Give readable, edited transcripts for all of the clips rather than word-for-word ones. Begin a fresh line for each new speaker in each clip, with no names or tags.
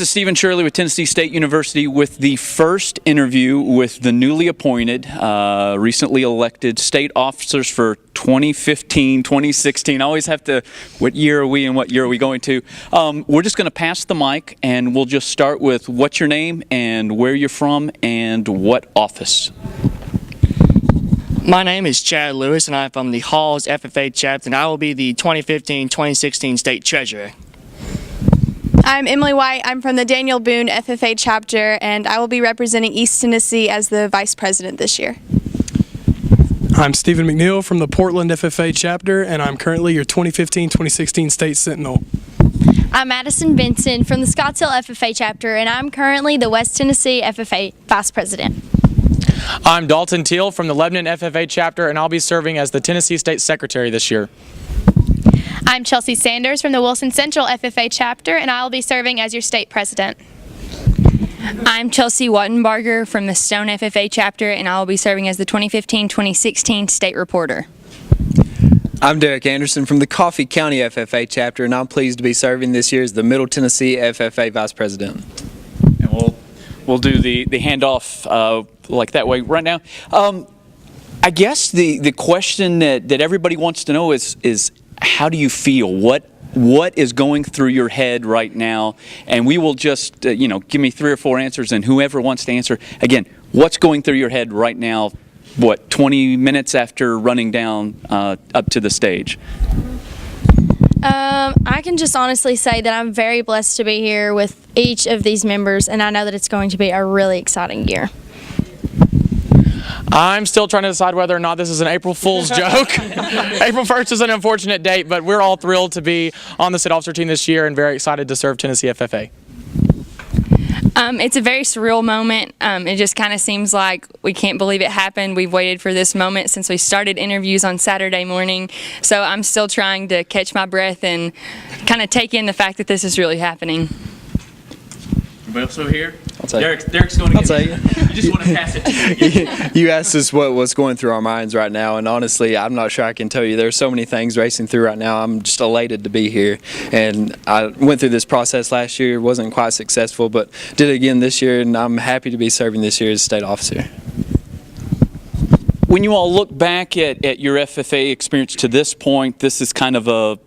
This is Stephen Shirley with Tennessee State University with the first interview with the newly appointed, recently elected state officers for 2015, 2016. I always have to, what year are we and what year are we going to? We're just going to pass the mic and we'll just start with what's your name and where you're from and what office.
My name is Chad Lewis and I'm from the Halls FFA chapter and I will be the 2015-2016 state treasurer.
I'm Emily White. I'm from the Daniel Boone FFA chapter, and I will be representing East Tennessee as the vice president this year.
I'm Stephen McNeil from the Portland FFA chapter, and I'm currently your 2015-2016 state sentinel.
I'm Madison Benson from the Scottsdale FFA chapter, and I'm currently the West Tennessee FFA vice president.
I'm Dalton Teal from the Lebanon FFA chapter, and I'll be serving as the Tennessee State Secretary this year.
I'm Chelsea Sanders from the Wilson Central FFA chapter, and I'll be serving as your state president.
I'm Chelsea Wattenbarger from the Stone FFA chapter, and I'll be serving as the 2015-2016 state reporter.
I'm Derek Anderson from the Coffee County FFA chapter, and I'm pleased to be serving this year as the Middle Tennessee FFA vice president.
And we'll do the handoff like that way right now. I guess the question that everybody wants to know is how do you feel? What is going through your head right now? And we will just, give me 3 or 4 answers, and whoever wants to answer, again, what's going through your head right now, 20 minutes after running down up to the stage?
I can just honestly say that I'm very blessed to be here with each of these members, and I know that it's going to be a really exciting year.
I'm still trying to decide whether or not this is an April Fool's joke. April 1st is an unfortunate date, but we're all thrilled to be on the state officer team this year and very excited to serve Tennessee FFA.
It's a very surreal moment. It just kind of seems like we can't believe it happened. We've waited for this moment since we started interviews on Saturday morning, so I'm still trying to catch my breath and kind of take in the fact that this is really happening.
Anybody else over here? Derek's going to
I'll tell you.
You just want to pass it to me.
You asked us what's going through our minds right now, and honestly, I'm not sure I can tell you. There's so many things racing through right now. I'm just elated to be here, and I went through this process last year. Wasn't quite successful, but did it again this year, and I'm happy to be serving this year as state officer.
When you all look back at your FFA experience to this point, this is kind of a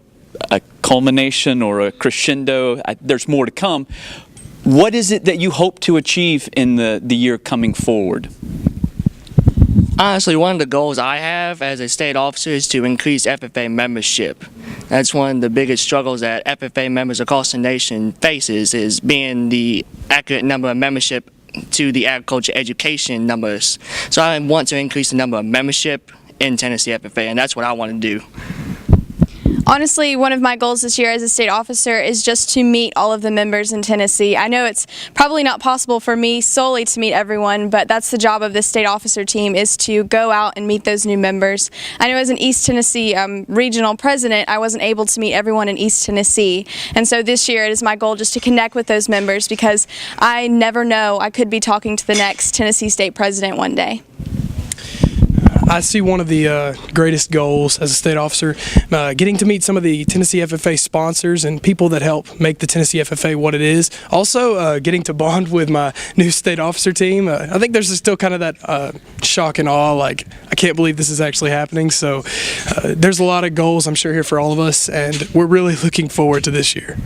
culmination or a crescendo. There's more to come. What is it that you hope to achieve in the year coming forward?
Honestly, one of the goals I have as a state officer is to increase FFA membership. That's one of the biggest struggles that FFA members across the nation faces, is being the accurate number of membership to the agriculture education numbers. So I want to increase the number of membership in Tennessee FFA, and that's what I want to do.
Honestly, one of my goals this year as a state officer is just to meet all of the members in Tennessee. I know it's probably not possible for me solely to meet everyone, but that's the job of the state officer team, is to go out and meet those new members. I know as an East Tennessee regional president, I wasn't able to meet everyone in East Tennessee, and so this year it is my goal just to connect with those members, because I never know, I could be talking to the next Tennessee state president one day.
I see one of the greatest goals as a state officer, getting to meet some of the Tennessee FFA sponsors and people that help make the Tennessee FFA what it is. Also, getting to bond with my new state officer team. I think there's still kind of that shock and awe, like, I can't believe this is actually happening. So there's a lot of goals, I'm sure, here for all of us, and we're really looking forward to this year.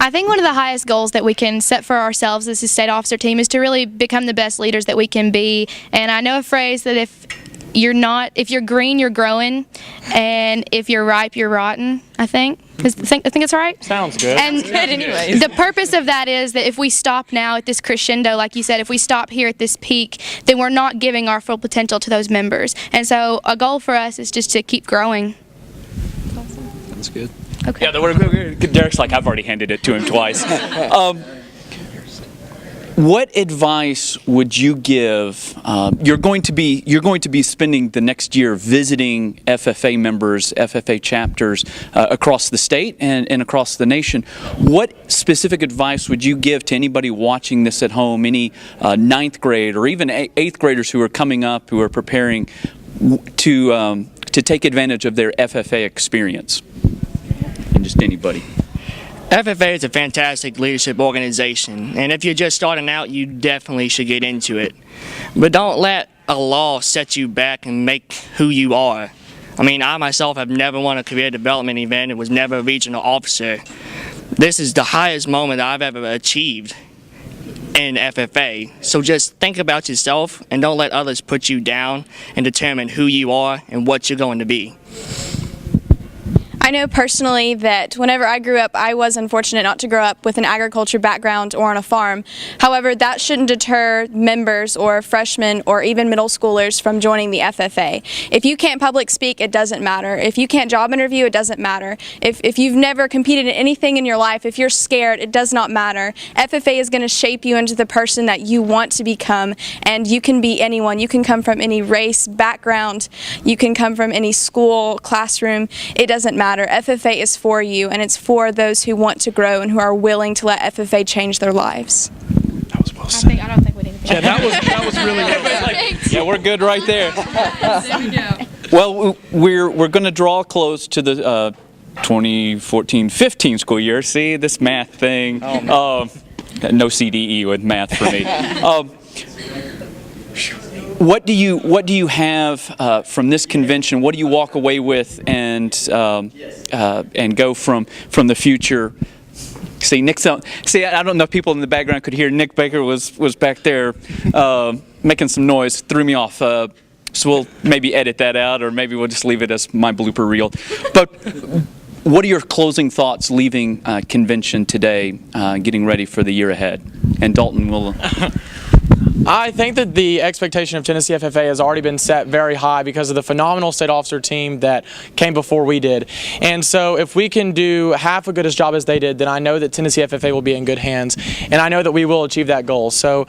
I think one of the highest goals that we can set for ourselves as a state officer team is to really become the best leaders that we can be. And I know a phrase that if you're green, you're growing, and if you're ripe, you're rotten, I think. I think it's right.
Sounds good.
And anyways, the purpose of that is that if we stop now at this crescendo, like you said, if we stop here at this peak, then we're not giving our full potential to those members. And so a goal for us is just to keep growing.
That's good.
Okay.
Yeah, Derek's like, I've already handed it to him twice. What advice would you give? You're going to be spending the next year visiting FFA members, FFA chapters across the state and across the nation. What specific advice would you give to anybody watching this at home, any 9th grade or even 8th graders who are coming up, who are preparing to to take advantage of their FFA experience? And just anybody.
FFA is a fantastic leadership organization, and if you're just starting out, you definitely should get into it. But don't let a law set you back and make who you are. I mean, I myself have never won a career development event and was never a regional officer. This is the highest moment I've ever achieved in FFA. So just think about yourself and don't let others put you down and determine who you are and what you're going to be.
I know personally that whenever I grew up, I was unfortunate not to grow up with an agriculture background or on a farm. However, that shouldn't deter members or freshmen or even middle schoolers from joining the FFA. If you can't public speak, it doesn't matter. If you can't job interview, it doesn't matter. If you've never competed in anything in your life, if you're scared, it does not matter. FFA is going to shape you into the person that you want to become, and you can be anyone. You can come from any race, background, you can come from any school, classroom, it doesn't matter. FFA is for you, and it's for those who want to grow and who are willing to let FFA change their lives.
That was well said.
I don't think we need to.
Yeah, that was really good.
Yeah, we're good right there.
There we go.
Well, we're going to draw close to the 2014-15 school year. See, this math thing. No CDE with math for me. What do you have from this convention? What do you walk away with and go from the future? See, I don't know if people in the background could hear. Nick Baker was back there making some noise, threw me off. So we'll maybe edit that out, or maybe we'll just leave it as my blooper reel. But what are your closing thoughts leaving convention today, getting ready for the year ahead? And Dalton will.
I think that the expectation of Tennessee FFA has already been set very high because of the phenomenal state officer team that came before we did. And so if we can do half as good a job as they did, then I know that Tennessee FFA will be in good hands, and I know that we will achieve that goal. So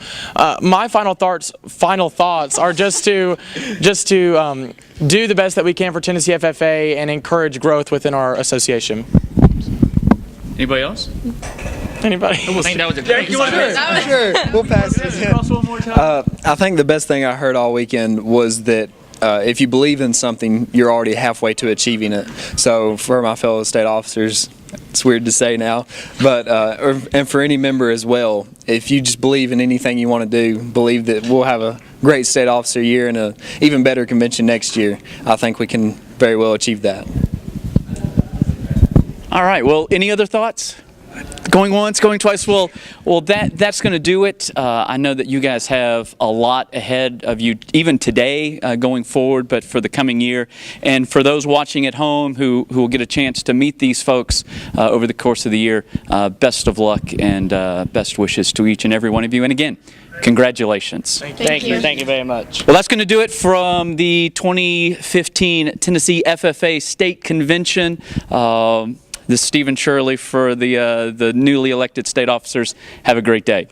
my final thoughts are just to do the best that we can for Tennessee FFA and encourage growth within our association.
Anybody else?
Anybody?
I think that was a great
Sure, we'll pass it. I think the best thing I heard all weekend was that if you believe in something, you're already halfway to achieving it. So for my fellow state officers, it's weird to say now, but and for any member as well, if you just believe in anything you want to do, believe that we'll have a great state officer year and an even better convention next year. I think we can very well achieve that.
All right. Well, any other thoughts? Going once, going twice. Well, that's going to do it. I know that you guys have a lot ahead of you, even today, going forward, but for the coming year. And for those watching at home who will get a chance to meet these folks over the course of the year, best of luck and best wishes to each and every one of you. And again, congratulations.
Thank you. Thank you very much.
Well, that's going to do it from the 2015 Tennessee FFA State Convention. This is Stephen Shirley for the newly elected state officers. Have a great day.